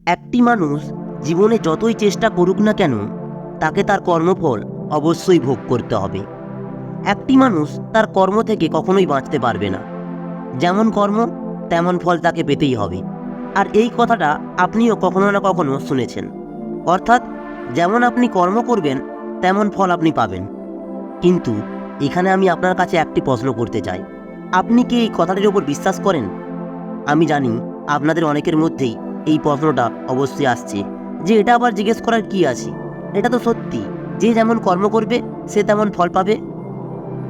একটি মানুষ জীবনে যতই চেষ্টা করুক না কেন, তাকে তার কর্মফল অবশ্যই ভোগ করতে হবে। একটি মানুষ তার কর্ম থেকে কখনোই বাঁচতে পারবে না। যেমন কর্ম তেমন ফল তাকে পেতেই হবে। আর এই কথাটা আপনিও কখনো না কখনো শুনেছেন। অর্থাৎ যেমন আপনি কর্ম করবেন তেমন ফল আপনি পাবেন। কিন্তু এখানে আমি আপনার কাছে একটি প্রশ্ন করতে চাই, আপনি কি এই কথাটির উপর বিশ্বাস করেন? আমি জানি আপনাদের অনেকের মধ্যেই এই প্রশ্নটা অবশ্যই আসছে যে এটা আবার জিজ্ঞেস করার কি আছে, এটা তো সত্যি যে যেমন কর্ম করবে সে তেমন ফল পাবে।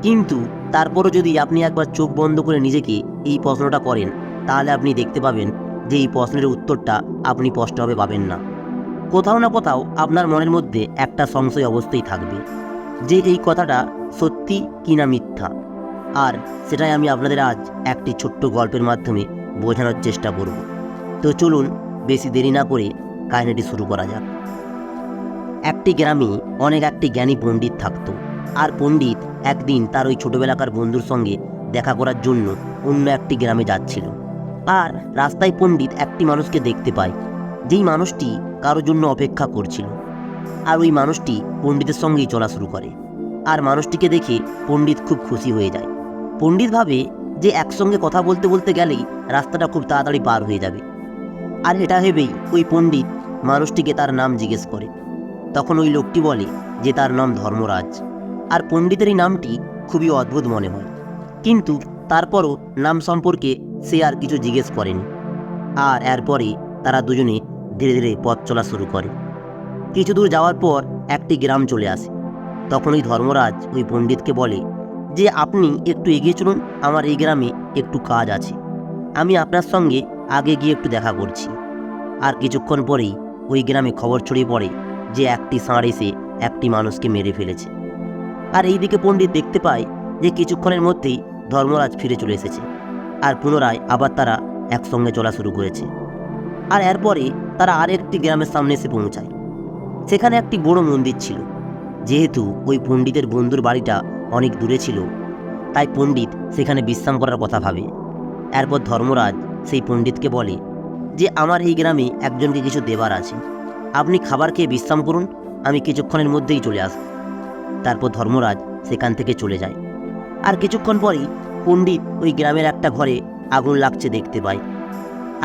কিন্তু তারপরও যদি আপনি একবার চোখ বন্ধ করে নিজেকে এই প্রশ্নটা করেন, তাহলে আপনি দেখতে পাবেন যে এই প্রশ্নের উত্তরটা আপনি স্পষ্টভাবে পাবেন না। কোথাও না কোথাও আপনার মনের মধ্যে একটা সংশয় অবশ্যই থাকবে যে এই কথাটা সত্যি কি না মিথ্যা। আর সেটাই আমি আপনাদের আজ একটি ছোট্ট গল্পের মাধ্যমে বোঝানোর চেষ্টা করব। তো চলুন বেশি দেরি না করে কাহিনীটি শুরু করা যাক। একটি গ্রামে একটি জ্ঞানী পণ্ডিত থাকতো। আর পণ্ডিত একদিন তার ওই ছোটবেলাকার বন্ধুর সঙ্গে দেখা করার জন্য অন্য একটি গ্রামে যাচ্ছিল। আর রাস্তায় পণ্ডিত একটি মানুষকে দেখতে পায়, যেই মানুষটি কারোর জন্য অপেক্ষা করছিল। আর ওই মানুষটি পণ্ডিতের সঙ্গেই চলা শুরু করে। আর মানুষটিকে দেখে পণ্ডিত খুব খুশি হয়ে যায়। পণ্ডিত ভাবে যে একসঙ্গে কথা বলতে বলতে গেলেই রাস্তাটা খুব তাড়াতাড়ি পার হয়ে যাবে। আর এটা ভেবেই ওই পণ্ডিত মানুষটিকে তার নাম জিজ্ঞেস করে। তখন ওই লোকটি বলে যে তার নাম ধর্মরাজ। আর পণ্ডিতের এই নামটি খুবই অদ্ভুত মনে হয়, কিন্তু তারপরও নাম সম্পর্কে সে আর কিছু জিজ্ঞেস করেনি। আর এরপরে তারা দুজনে ধীরে ধীরে পথ চলা শুরু করে। কিছু দূর যাওয়ার পর একটি গ্রাম চলে আসে। তখন ওই ধর্মরাজ ওই পণ্ডিতকে বলে যে আপনি একটু এগিয়ে চলুন, আমার এই গ্রামে একটু কাজ আছে, আমি আপনার সঙ্গে আগে গিয়ে একটু দেখা করছি। আর কিছুক্ষণ পরেই ওই গ্রামে খবর ছড়িয়ে পড়ে যে একটি ষাঁড় এসে একটি মানুষকে মেরে ফেলেছে। আর এইদিকে পণ্ডিত দেখতে পায় যে কিছুক্ষণের মধ্যেই ধর্মরাজ ফিরে চলে এসেছে। আর পুনরায় আবার তারা একসঙ্গে চলা শুরু করেছে। আর এরপরে তারা আর একটি গ্রামের সামনে এসে পৌঁছায়। সেখানে একটি বড় মন্দির ছিল। যেহেতু ওই পণ্ডিতের বন্ধুর বাড়িটা অনেক দূরে ছিল, তাই পণ্ডিত সেখানে বিশ্রাম করার কথা ভাবে। এরপর ধর্মরাজ সেই পণ্ডিতকে বলে যে আমার এই গ্রামে একজনকে কিছু দেবার আছে, আপনি খাবার খেয়ে বিশ্রাম করুন, আমি কিছুক্ষণের মধ্যেই চলে আসব। তারপর ধর্মরাজ সেখান থেকে চলে যায়। আর কিছুক্ষণ পরেই পণ্ডিত ওই গ্রামের একটা ঘরে আগুন লাগছে দেখতে পায়।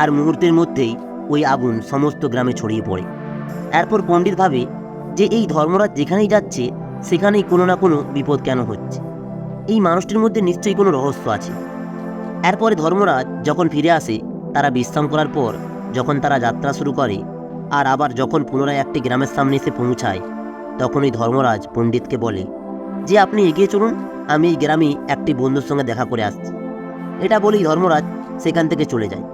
আর মুহূর্তের মধ্যেই ওই আগুন সমস্ত গ্রামে ছড়িয়ে পড়ে। এরপর পণ্ডিত ভাবে যে এই ধর্মরাজ যেখানেই যাচ্ছে সেখানেই কোনো না কোনো বিপদ কেন হচ্ছে, এই মানুষটির মধ্যে নিশ্চয়ই কোনো রহস্য আছে। এরপরে ধর্মরাজ যখন ফিরে আসে, তারা বিশ্রাম করার পর যখন তারা যাত্রা শুরু করে, আর আবার যখন পুনরায় একটি গ্রামের সামনে এসে পৌঁছায়, তখন ওই ধর্মরাজ পণ্ডিতকে বলে যে আপনি এগিয়ে চলুন, আমি এই গ্রামে একটি বন্ধুর সঙ্গে দেখা করে আসছি। এটা বলেই ধর্মরাজ সেখান থেকে চলে যায়।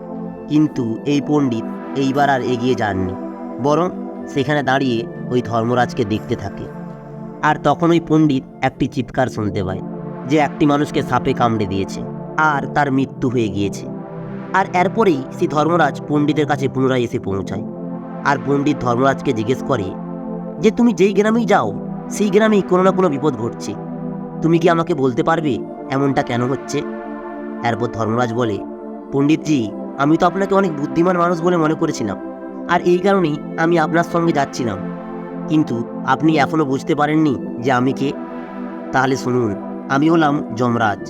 কিন্তু এই পণ্ডিত এইবার আর এগিয়ে যাননি, বরং সেখানে দাঁড়িয়ে ওই ধর্মরাজকে দেখতে থাকে। আর তখন ওই পণ্ডিত একটি চিৎকার শুনতে পায় যে একটি মানুষকে সাপে কামড়ে দিয়েছে আর তার মৃত্যু হয়ে গিয়েছে। আর এরপরেই সেই ধর্মরাজ পণ্ডিতের কাছে পুনরায় এসে পৌঁছায়। আর পণ্ডিত ধর্মরাজকে জিজ্ঞেস করে যে তুমি যেই গ্রামেই যাও সেই গ্রামেই কোনো না কোনো বিপদ ঘটছে, তুমি কি আমাকে বলতে পারবে এমনটা কেন হচ্ছে? এরপর ধর্মরাজ বলে, পণ্ডিতজি, আমি তো আপনাকে অনেক বুদ্ধিমান মানুষ বলে মনে করেছিলাম, আর এই কারণেই আমি আপনার সঙ্গে যাচ্ছিলাম। কিন্তু আপনি এখনও বুঝতে পারেননি যে আমি কে? তাহলে শুনুন, আমি হলাম যমরাজ।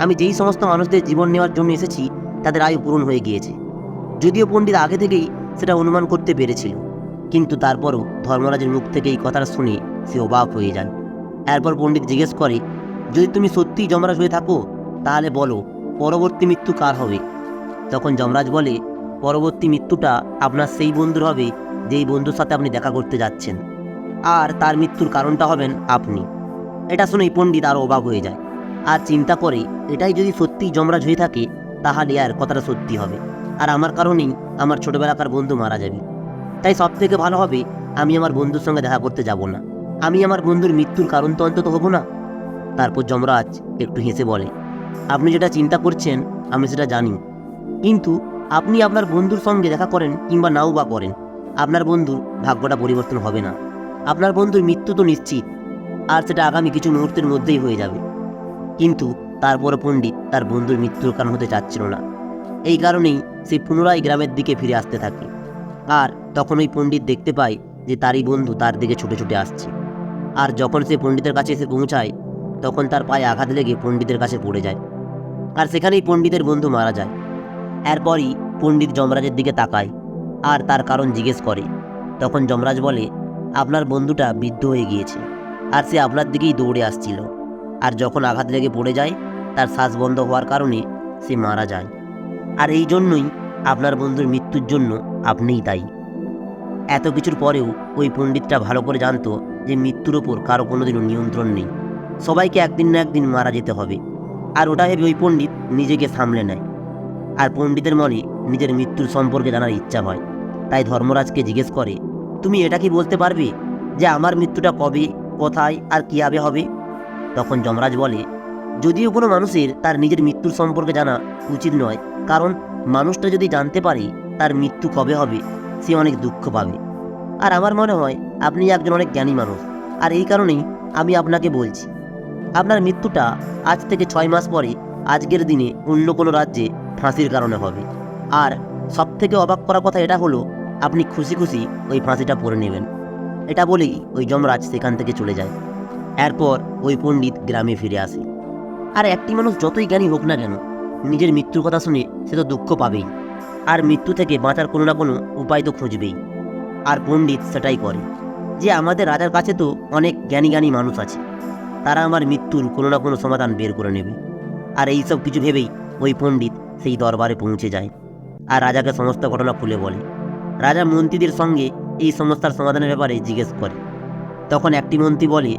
আমি যেই সমস্ত মানুষদের জীবন নেওয়ার জন্য এসেছি তাদের আয়ু পূরণ হয়ে গিয়েছে। যদিও পণ্ডিত আগে থেকেই সেটা অনুমান করতে পেরেছিল, কিন্তু তারপরও ধর্মরাজের মুখ থেকে এই কথাটা শুনে সে অবাক হয়ে যায়। এরপর পণ্ডিত জিজ্ঞেস করে, যদি তুমি সত্যিই যমরাজ হয়ে থাকো তাহলে বলো পরবর্তী মৃত্যু কার হবে? তখন যমরাজ বলে, পরবর্তী মৃত্যুটা আপনার সেই বন্ধুর হবে যেই বন্ধুর সাথে আপনি দেখা করতে যাচ্ছেন, আর তার মৃত্যুর কারণটা হবেন আপনি। এটা শুনেই পণ্ডিত আরও অবাক হয়ে যায় আর চিন্তা করে, এটাই যদি সত্যিই যমরাজ হয়ে থাকে তাহলে আর কথাটা সত্যি হবে, আর আমার কারণেই আমার ছোটবেলাকার বন্ধু মারা যাবে। তাই সব থেকে ভালো হবে আমি আমার বন্ধুর সঙ্গে দেখা করতে যাব না, আমি আমার বন্ধুর মৃত্যুর কারণ তো অন্তত হব না। তারপর যমরাজ একটু হেসে বলে, আপনি যেটা চিন্তা করছেন আমি সেটা জানি, কিন্তু আপনি আপনার বন্ধুর সঙ্গে দেখা করেন কিংবা নাও বা করেন, আপনার বন্ধুর ভাগ্যটা পরিবর্তন হবে না। আপনার বন্ধুর মৃত্যু তো নিশ্চিত, আর সেটা আগামী কিছু মুহূর্তের মধ্যেই হয়ে যাবে। কিন্তু তারপর পণ্ডিত তার বন্ধুর মৃত্যুর কারণ হতে চাচ্ছিল না। এই কারণেই সে পুনরায় গ্রামের দিকে ফিরে আসতে থাকে। আর তখন ওই পণ্ডিত দেখতে পায় যে তারই বন্ধু তার দিকে ছুটে ছুটে আসছে। আর যখন সে পণ্ডিতের কাছে এসে পৌঁছায় তখন তার পায়ে আঘাত লেগে পণ্ডিতের কাছে পড়ে যায়, আর সেখানেই পণ্ডিতের বন্ধু মারা যায়। এরপরই পণ্ডিত যমরাজের দিকে তাকায় আর তার কারণ জিজ্ঞেস করে। তখন যমরাজ বলে, আপনার বন্ধুটা বৃদ্ধ হয়ে গিয়েছে আর সে আপনার দিকেই দৌড়ে আসছিল, আর যখন আঘাত লেগে পড়ে যায় তার শ্বাস বন্ধ হওয়ার কারণে সে মারা যায়, আর এই জন্যই আপনার বন্ধুর মৃত্যুর জন্য আপনিই দায়ী। এত কিছুর পরেও ওই পণ্ডিতটা ভালো করে জানতো যে মৃত্যুর ওপর কারো কোনোদিনও নিয়ন্ত্রণ নেই, সবাইকে একদিন না একদিন মারা যেতে হবে। আর ওটা ভেবে ওই পণ্ডিত নিজেকে সামলে নেয়। আর পণ্ডিতের মনে নিজের মৃত্যুর সম্পর্কে জানার ইচ্ছা হয়, তাই ধর্মরাজকে জিজ্ঞেস করে, তুমি এটা কি বলতে পারবে যে আমার মৃত্যুটা কবে, কোথায় আর কীভাবে হবে? তখন যমরাজ বলে, যদিও কোনো মানুষের তার নিজের মৃত্যুর সম্পর্কে জানা উচিত নয়, কারণ মানুষটা যদি জানতে পারে তার মৃত্যু কবে হবে সে অনেক দুঃখ পাবে। আর আমার মনে হয় আপনি একজন অনেক জ্ঞানী মানুষ, আর এই কারণেই আমি আপনাকে বলছি, আপনার মৃত্যুটা আজ থেকে 6 মাস পরে আজকের দিনে অন্য কোনো রাজ্যে ফাঁসির কারণে হবে। আর সবথেকে অবাক করার কথা এটা হলো, আপনি খুশি খুশি ওই ফাঁসিটা পরে নেবেন। এটা বলেই ওই যমরাজ সেখান থেকে চলে যায়। এরপর ওই পণ্ডিত গ্রামে ফিরে আসে। আর একটি মানুষ যতই জ্ঞানী হোক না কেন, নিজের মৃত্যুর কথা শুনে সে তো দুঃখ পাবেই, আর মৃত্যু থেকে বাঁচার কোনো না কোনো উপায় তো খুঁজবেই। আর পণ্ডিত সেটাই করে, যে আমাদের রাজার কাছে তো অনেক জ্ঞানী জ্ঞানী মানুষ আছে, তারা আমার মৃত্যুর কোনো না কোনো সমাধান বের করে নেবে। আর এই সব কিছু ভেবেই ওই পণ্ডিত সেই দরবারে পৌঁছে যায় আর রাজাকে সমস্ত ঘটনা খুলে বলে। রাজা মন্ত্রীদের সঙ্গে এই সমস্যার সমাধানের ব্যাপারে জিজ্ঞেস করে। তখন একটি মন্ত্রী বলে,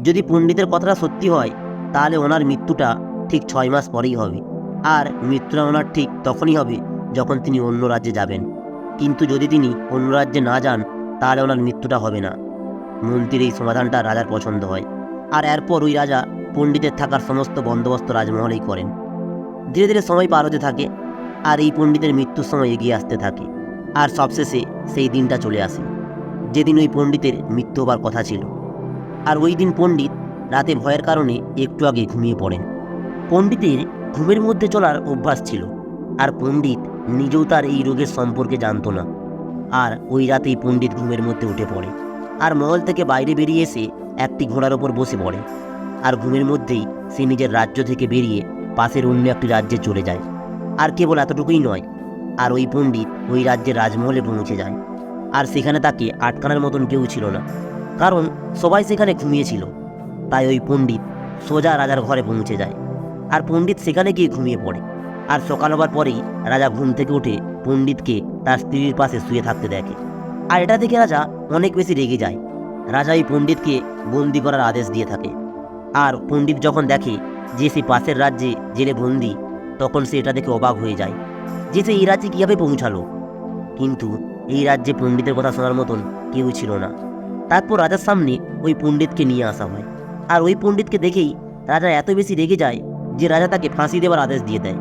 যদি পণ্ডিতের কথাটা সত্যি হয় তাহলে ওনার মৃত্যুটা ঠিক 6 মাস পরেই হবে, আর মৃত্যুটা ওনার ঠিক তখনই হবে যখন তিনি অন্য রাজ্যে যাবেন। কিন্তু যদি তিনি অন্য রাজ্যে না যান তাহলে ওনার মৃত্যুটা হবে না। মন্ত্রীর এই সমাধানটা রাজার পছন্দ হয়, আর এরপর ওই রাজা পণ্ডিতের থাকার সমস্ত বন্দোবস্ত রাজমহলেই করেন। ধীরে ধীরে সময় পার হতে থাকে, আর এই পণ্ডিতের মৃত্যুর সময় এগিয়ে আসতে থাকে। আর সবশেষে সেই দিনটা চলে আসে যেদিন ওই পণ্ডিতের মৃত্যু হবার কথা ছিল। আর ওই দিন পণ্ডিত রাতে ভয়ের কারণে একটু আগে ঘুমিয়ে পড়েন। পণ্ডিতের ঘুমের মধ্যে চলার অভ্যাস ছিল, আর পণ্ডিত নিজেও তার এই রোগের সম্পর্কে জানতো না। আর ওই রাতেই পণ্ডিত ঘুমের মধ্যে উঠে পড়ে, আর মহল থেকে বাইরে বেরিয়ে এসে একটি ঘোড়ার ওপর বসে পড়ে। আর ঘুমের মধ্যেই সে নিজের রাজ্য থেকে বেরিয়ে পাশের অন্য একটি রাজ্যে চলে যায়। আর কেবল এতটুকুই নয়, আর ওই পণ্ডিত ওই রাজ্যের রাজমহলে পৌঁছে যায়। আর সেখানে তাকে আটকানোর মতন কেউ ছিল না, কারণ সবাই সেখানে ঘুমিয়েছিল। তাই ওই পণ্ডিত সোজা রাজার ঘরে পৌঁছে যায়, আর পণ্ডিত সেখানে গিয়ে ঘুমিয়ে পড়ে। আর সকাল হবার পরেই রাজা ঘুম থেকে উঠে পণ্ডিতকে তার স্ত্রীর পাশে শুয়ে থাকতে দেখে। আর এটা দেখে রাজা অনেক বেশি রেগে যায়। রাজা এই পণ্ডিতকে বন্দি করার আদেশ দিয়ে থাকে। আর পণ্ডিত যখন দেখে যে সে পাশের রাজ্যে জেলে বন্দি, তখন সে এটা দেখে অবাক হয়ে যায় যে সে এই রাজ্যে কীভাবে পৌঁছালো। কিন্তু এই রাজ্যে পণ্ডিতের কথা শোনার মতন কেউ ছিল না। তারপর রাজার সামনে ওই পণ্ডিতকে নিয়ে আসা হয়, আর ওই পণ্ডিতকে দেখেই রাজা এত বেশি রেগে যায় যে রাজা তাকে ফাঁসি দেওয়ার আদেশ দিয়ে দেয়।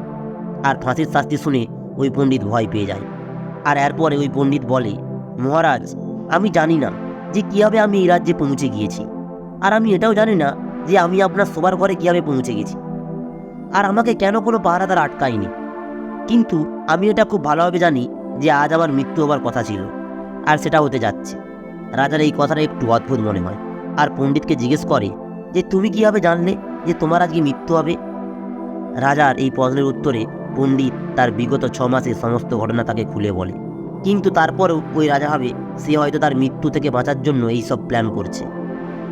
আর ফাঁসির শাস্তি শুনে ওই পণ্ডিত ভয় পেয়ে যায়। আর এরপরে ওই পণ্ডিত বলে, মহারাজ, আমি জানি না যে কীভাবে আমি এই রাজ্যে পৌঁছে গিয়েছি, আর আমি এটাও জানি না যে আমি আপনার শোবার ঘরে কীভাবে পৌঁছে গেছি, আর আমাকে কেন কোনো পাহারাদার আটকায়নি। কিন্তু আমি এটা খুব ভালোভাবে জানি যে আজ আমার মৃত্যু হবার কথা ছিল, আর সেটা হতে যাচ্ছে। রাজার এই কথাটা একটু অদ্ভুত মনে হয়, আর পণ্ডিতকে জিজ্ঞেস করে যে তুমি কীভাবে জানলে যে তোমার আজকে মৃত্যু হবে? রাজার এই প্রশ্নের উত্তরে পণ্ডিত তার বিগত 6 মাসের সমস্ত ঘটনা তাকে খুলে বলে। কিন্তু তারপরেও ওই রাজা ভাবে সে হয়তো তার মৃত্যু থেকে বাঁচার জন্য এই সব প্ল্যান করছে।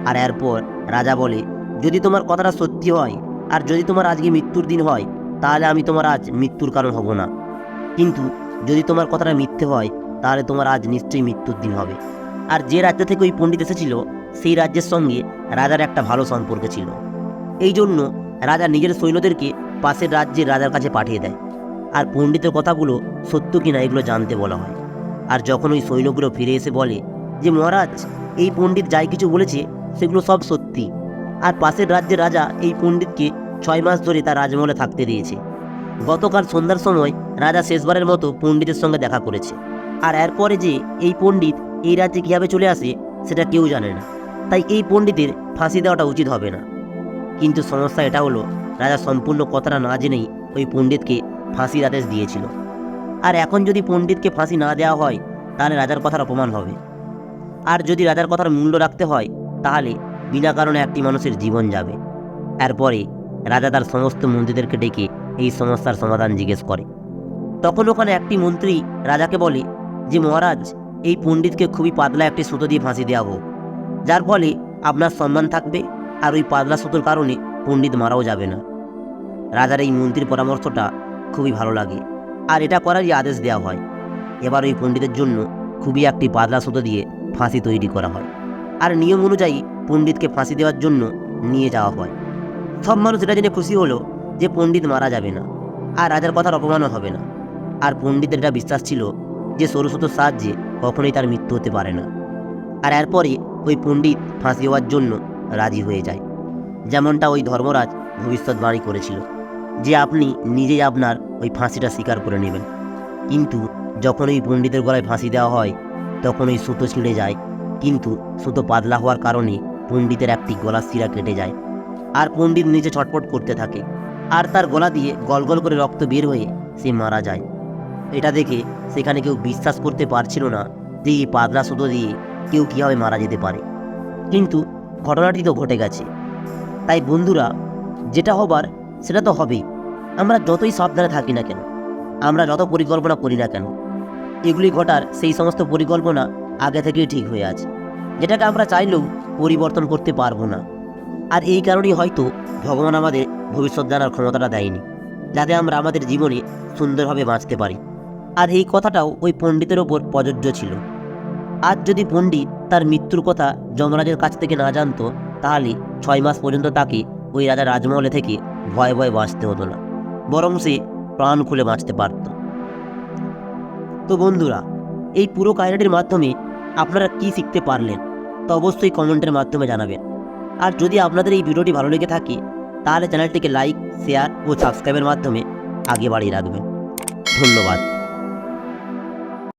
আর এরপর রাজা বলে, যদি তোমার কথাটা সত্যি হয় আর যদি তোমার আজকে মৃত্যুর দিন হয় তাহলে আমি তোমার আজ মৃত্যুর কারণ হব না, কিন্তু যদি তোমার কথাটা মিথ্যে হয় তাহলে তোমার আজ নিশ্চয়ই মৃত্যুর দিন হবে। আর যে রাজ্য থেকে ওই পণ্ডিত এসেছিল সেই রাজ্যের সঙ্গে রাজার একটা ভালো সম্পর্ক ছিল। এই জন্য রাজা নিজের সৈন্যদেরকে পাশের রাজ্যের রাজার কাছে পাঠিয়ে দেয়, আর পণ্ডিতের কথাগুলো সত্য কিনা এগুলো জানতে বলা হয়। আর যখন ওই সৈন্যগুলো ফিরে এসে বলে যে মহারাজ, এই পণ্ডিত যাই কিছু বলেছে সেগুলো সব সত্যি, আর পাশের রাজ্যের রাজা এই পণ্ডিতকে 6 মাস ধরে তার রাজমহলে থাকতে দিয়েছে। গতকাল সন্ধ্যার সময় রাজা শেষবারের মতো পণ্ডিতের সঙ্গে দেখা করেছে, আর এরপরে যে এই পণ্ডিত এই রাজ্যে কীভাবে চলে আসে সেটা কেউ জানে না, তাই এই পণ্ডিতের ফাঁসি দেওয়াটা উচিত হবে না। কিন্তু সমস্যা এটা হলো, রাজা সম্পূর্ণ কথাটা না জেনেই ওই পণ্ডিতকে ফাঁসির আদেশ দিয়েছিল। আর এখন যদি পণ্ডিতকে ফাঁসি না দেওয়া হয় তাহলে রাজার কথার অপমান হবে। আর যদি রাজার কথার মূল্য রাখতে হয় তাহলে বিনা কারণে একটি মানুষের জীবন যাবে। এরপরে রাজা তার সমস্ত মন্ত্রীদেরকে ডেকে এই সমস্যার সমাধান জিজ্ঞেস করে। তখন ওখানে একটি মন্ত্রী রাজাকে বলে যে মহারাজ, এই পণ্ডিতকে খুবই পাতলা একটি সুতো দিয়ে ফাঁসি দেওয়া হোক, যার ফলে আপনার সম্মান থাকবে আর ওই পাতলা সুতোর কারণে পণ্ডিত মারাও যাবে না। রাজার এই মন্ত্রীর পরামর্শটা খুবই ভালো লাগে আর এটা করারই আদেশ দেওয়া হয়। এবার ওই পণ্ডিতের জন্য খুবই একটি পাতলা সুতো দিয়ে ফাঁসি তৈরি করা হয় আর নিয়ম অনুযায়ী পণ্ডিতকে ফাঁসি দেওয়ার জন্য নিয়ে যাওয়া হয়। সব মানুষ এটা জেনে খুশি হলো যে পণ্ডিত মারা যাবে না আর রাজার কথার অপমানও হবে না। আর পণ্ডিতের এটা বিশ্বাস ছিল যে সরু সুতোর সাহায্যে কখনোই তার মৃত্যু হতে পারে না। আর এরপরে ওই পণ্ডিত ফাঁসি হওয়ার জন্য রাজি হয়ে যায়, যেমনটা ওই ধর্মরাজ ভবিষ্যৎবাণী করেছিল যে আপনি নিজেই আপনার ওই ফাঁসিটা স্বীকার করে নেবেন। কিন্তু যখন ওই পণ্ডিতের গলায় ফাঁসি দেওয়া হয় তখন ওই সুতো ছিঁড়ে যায়, কিন্তু সুতো পাতলা হওয়ার কারণে পণ্ডিতের একটি গলার শিরা কেটে যায় আর পণ্ডিত নিচে ছটফট করতে থাকে আর তার গলা দিয়ে গল গল করে রক্ত বের হয়ে সে মারা যায়। এটা দেখে সেখানে কেউ বিশ্বাস করতে পারছিল না যে এই পাতলা সুতো দিয়ে কেউ কীভাবে মারা যেতে পারে, কিন্তু ঘটনাটি তো ঘটে গেছে। তাই বন্ধুরা, যেটা হবার সেটা তো হবেই। আমরা যতই সাবধানে থাকি না কেন, আমরা যত পরিকল্পনা করি না কেন, এগুলি ঘটার সেই সমস্ত পরিকল্পনা আগে থেকেই ঠিক হয়ে আছে, যেটাকে আমরা চাইলেও পরিবর্তন করতে পারবো না। আর এই কারণেই হয়তো ভগবান আমাদের ভবিষ্যৎ জানার ক্ষমতাটা দেয়নি, যাতে আমরা আমাদের জীবনে সুন্দরভাবে বাঁচতে পারি। আর এই কথাটাও ওই পণ্ডিতের ওপর প্রযোজ্য ছিল। আজ যদি পণ্ডিত তার মৃত্যুর কথা যমরাজের কাছ থেকে না জানতো তাহলে 6 মাস পর্যন্ত তাকে ওই রাজার রাজমহলে থেকে ভয়ে ভয়ে বাঁচতে হতো না, বরং সে প্রাণ খুলে বাঁচতে পারত। তো বন্ধুরা, এই পুরো কাহিনীটির মাধ্যমে আপনারা কি শিখতে পারলেন তা অবশ্যই কমেন্টের মাধ্যমে জানাবেন। আর যদি আপনাদের এই ভিডিওটি ভালো লেগে থাকে তাহলে চ্যানেলটিকে লাইক, শেয়ার ও সাবস্ক্রাইবের মাধ্যমে আগে বাড়িয়ে রাখবেন। ধন্যবাদ।